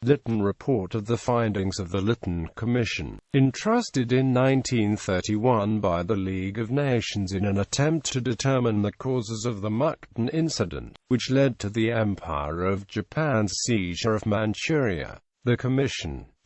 Lytton Report of the findings of the Lytton Commission, entrusted in 1931 by the League of Nations in an attempt to determine the causes of the Mukden Incident, which led to the Empire of Japan's seizure of Manchuria.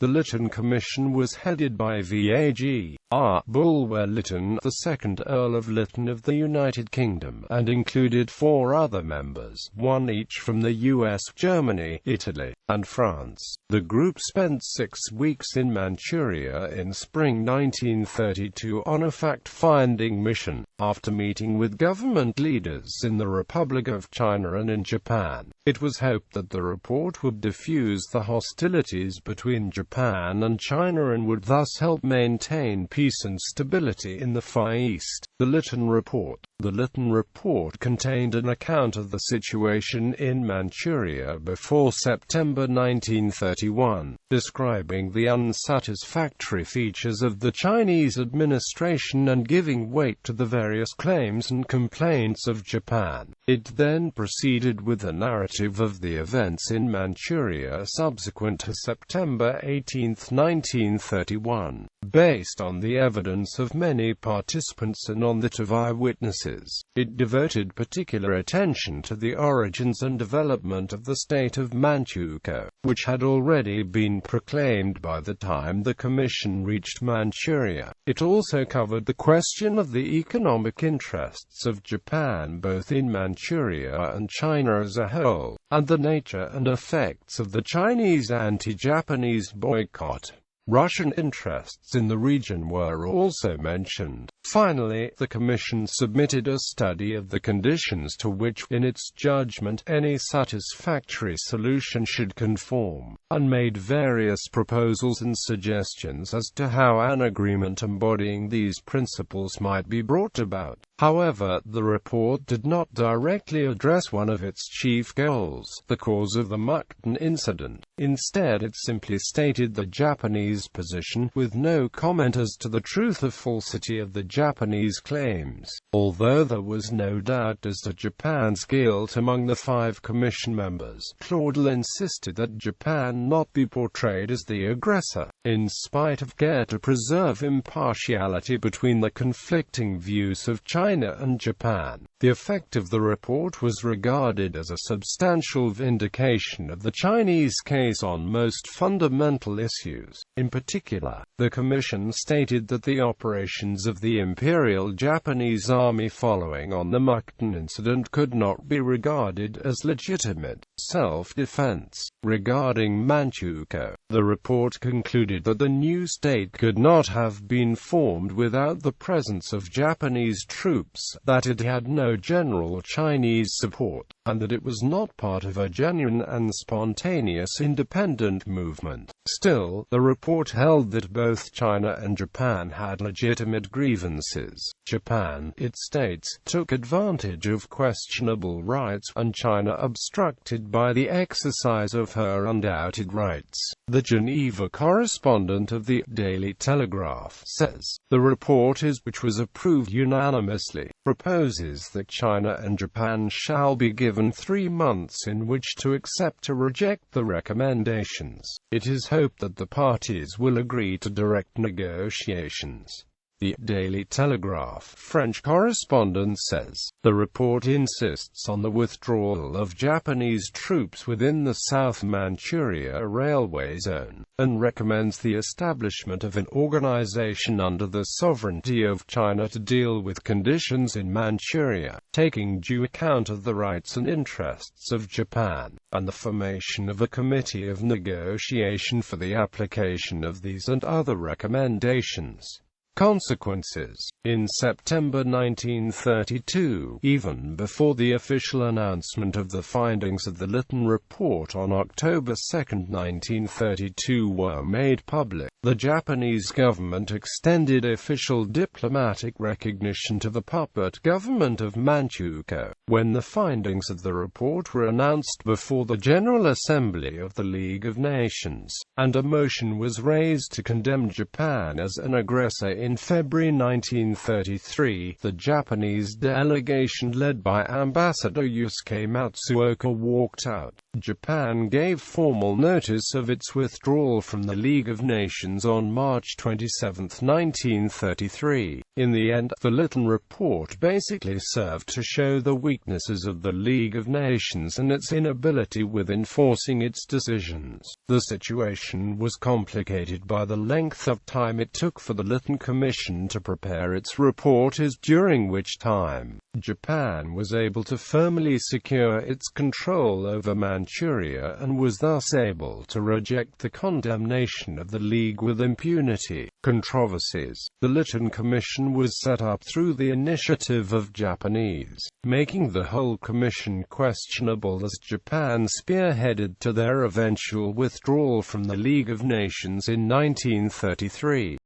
The Lytton Commission was headed by V.A.G.R. Bulwer Lytton, the second Earl of Lytton of the United Kingdom, and included 4 other members, one each from the US, Germany, Italy, and France. The group spent 6 weeks in Manchuria in spring 1932 on a fact-finding mission, after meeting with government leaders in the Republic of China and in Japan. It was hoped that the report would diffuse the hostilities between Japan and China and would thus help maintain peace and stability in the Far East. The Lytton Report. The Lytton Report contained an account of the situation in Manchuria before September 1931, describing the unsatisfactory features of the Chinese administration and giving weight to the various claims and complaints of Japan. It then proceeded with a narrative of the events in Manchuria subsequent to September 18, 1931, based on the evidence of many participants and on that of eyewitnesses. It devoted particular attention to the origins and development of the state of Manchuria, which had already been proclaimed by the time the Commission reached Manchuria. It also covered the question of the economic interests of Japan both in Manchuria and China as a whole, and the nature and effects of the Chinese anti-Japanese boycott. Russian interests in the region were also mentioned. Finally, the Commission submitted a study of the conditions to which, in its judgment, any satisfactory solution should conform, and made various proposals and suggestions as to how an agreement embodying these principles might be brought about. However, the report did not directly address one of its chief goals, the cause of the Mukden Incident. Instead, it simply stated the Japanese position, with no comment as to the truth or falsity of the Japanese claims. Although there was no doubt as to Japan's guilt among the 5 Commission members, Claudel insisted that Japan not be portrayed as the aggressor, in spite of care to preserve impartiality between the conflicting views of China and Japan. The effect of the report was regarded as a substantial vindication of the Chinese case on most fundamental issues. In particular, the Commission stated that the operations of the Imperial Japanese Army following on the Mukden Incident could not be regarded as legitimate self-defense. Regarding Manchuria, the report concluded that the new state could not have been formed without the presence of Japanese troops, that it had no general Chinese support, and that it was not part of a genuine and spontaneous independent movement. Still, the report held that both China and Japan had legitimate grievances. Japan, it states, took advantage of questionable rights, and China obstructed by the exercise of her undoubted rights. The Geneva correspondent of the Daily Telegraph says, the report which was approved unanimously, proposes that China and Japan shall be given 3 months in which to accept or reject the recommendations. It is hoped that the parties will agree to direct negotiations. The Daily Telegraph French correspondent says, the report insists on the withdrawal of Japanese troops within the South Manchuria railway zone, and recommends the establishment of an organization under the sovereignty of China to deal with conditions in Manchuria, taking due account of the rights and interests of Japan, and the formation of a committee of negotiation for the application of these and other recommendations. Consequences. In September 1932, even before the official announcement of the findings of the Lytton Report on October 2, 1932 were made public, the Japanese government extended official diplomatic recognition to the puppet government of Manchuria. When the findings of the report were announced before the General Assembly of the League of Nations, and a motion was raised to condemn Japan as an aggressor In February 1933, the Japanese delegation led by Ambassador Yusuke Matsuoka walked out. Japan gave formal notice of its withdrawal from the League of Nations on March 27, 1933. In the end, the Lytton Report basically served to show the weaknesses of the League of Nations and its inability with enforcing its decisions. The situation was complicated by the length of time it took for the Lytton Commission to prepare its report, during which time Japan was able to firmly secure its control over Manchuria and was thus able to reject the condemnation of the League with impunity. Controversies. The Lytton Commission was set up through the initiative of Japanese, making the whole commission questionable as Japan spearheaded to their eventual withdrawal from the League of Nations in 1933.